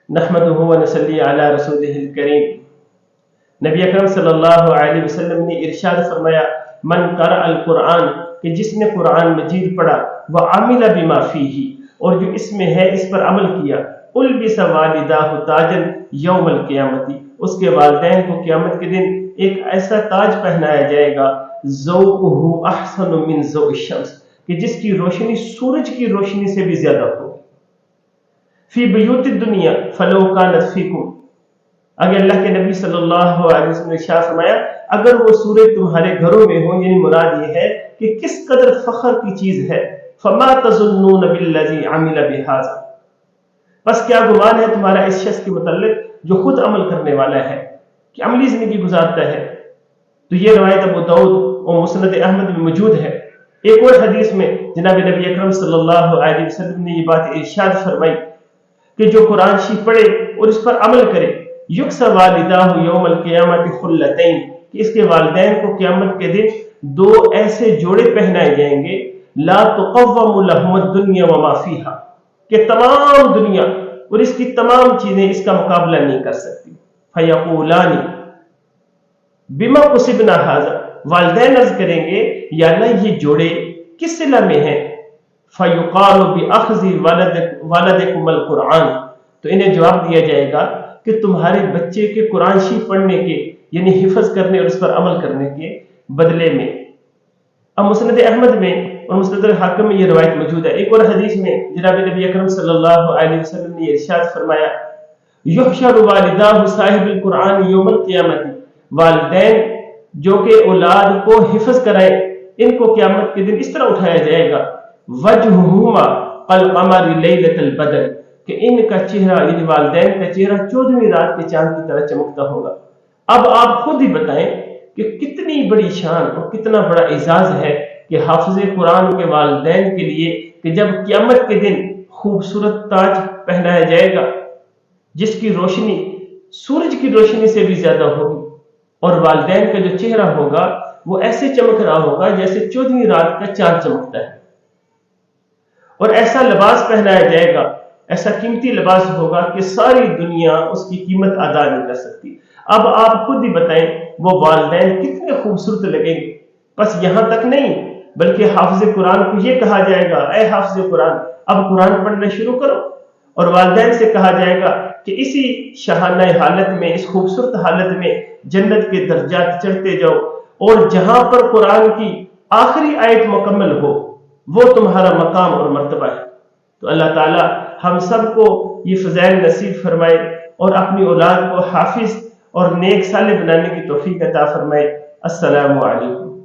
نحمدہ و نصلی علی رسولہ الکریم۔ نبی اکرم صلی اللہ علیہ وسلم نے ارشاد فرمایا، من قرأ القرآن، کہ جس نے قرآن مجید پڑھا، وعمل بما فیہ، اور جو اس میں ہے اس پر عمل کیا، البس والداہ تاجا یوم القیامت، اس کے والدین کو قیامت کے دن ایک ایسا تاج پہنایا جائے گا، ذوقہ احسن من ضوء الشمس، کہ جس کی روشنی سورج کی روشنی سے بھی زیادہ ہوگی۔ فی بیوت الدنیا فلو کانت فیکم، اگر اللہ کے نبی صلی اللہ علیہ وسلم نے ارشاد فرمایا اگر وہ سورج تمہارے گھروں میں ہو، یعنی مراد یہ ہے کہ کس قدر فخر کی چیز ہے، فما تظنون بالذی عمل بہذا، بس کیا گمان ہے تمہارا اس شخص کے متعلق جو خود عمل کرنے والا ہے، کہ عملی زندگی گزارتا ہے۔ تو یہ روایت ابو داؤد اور مسند احمد میں موجود ہے۔ ایک اور حدیث میں جناب نبی اکرم صلی اللہ علیہ وسلم نے یہ بات ارشاد فرمائی کہ جو قرآن شریف پڑھے اور اس پر عمل کرے، یکسا والداہ یوم القیامت خلتین، کہ اس کے والدین کو قیامت کے دن دو ایسے جوڑے پہنائے جائیں گے، لا تقوم لہم الدنیا وما فیہا، کہ تمام دنیا اور اس کی تمام چیزیں اس کا مقابلہ نہیں کر سکتی۔ فیقولان بما کسبنا ھذا، والدین عرض کریں گے یا اللہ یہ جوڑے کس صلہ میں ہیں؟ فیقال باخذ ولدکم القرآن، تو انہیں جواب دیا جائے گا کہ تمہارے بچے کے قرآن شریف پڑھنے کے، یعنی حفظ کرنے اور اس پر عمل کرنے کے بدلے میں۔ اب مسند احمد میں اور مسند الحاکم میں یہ روایت موجود ہے۔ ایک اور حدیث میں جناب نبی اکرم صلی اللہ علیہ وسلم نے ارشاد فرمایا، یحشر والداہ صاحب القرآن یوم القیامت، والدین جو کہ اولاد کو حفظ کرائیں ان کو قیامت کے دن اس طرح اٹھایا جائے گا، وجہہما کالقمر لیلۃ البدر، کہ ان کا چہرہ یعنی والدین کا چہرہ 14ویں رات کے چاند کی طرح چمکتا ہوگا۔ اب آپ خود ہی بتائیں کہ کتنی بڑی شان اور کتنا بڑا اعزاز ہے کہ حافظ قرآن کے والدین کے لیے، کہ جب قیامت کے دن خوبصورت تاج پہنایا جائے گا جس کی روشنی سورج کی روشنی سے بھی زیادہ ہوگی، اور والدین کا جو چہرہ ہوگا وہ ایسے چمک رہا ہوگا جیسے 14ویں رات کا چاند چمکتا ہے، اور ایسا لباس پہنایا جائے گا، ایسا قیمتی لباس ہوگا کہ ساری دنیا اس کی قیمت ادا نہیں کر سکتی۔ اب آپ خود ہی بتائیں وہ والدین کتنے خوبصورت لگیں گے۔ بس یہاں تک نہیں، بلکہ حافظ قرآن کو یہ کہا جائے گا، اے حافظ قرآن اب قرآن پڑھنا شروع کرو، اور والدین سے کہا جائے گا کہ اسی شاہانہ حالت میں، اس خوبصورت حالت میں جنت کے درجات چڑھتے جاؤ، اور جہاں پر قرآن کی آخری آیت مکمل ہو وہ تمہارا مقام اور مرتبہ ہے۔ تو اللہ تعالی ہم سب کو یہ فضائل نصیب فرمائے اور اپنی اولاد کو حافظ اور نیک صالح بنانے کی توفیق عطا فرمائے۔ السلام علیکم۔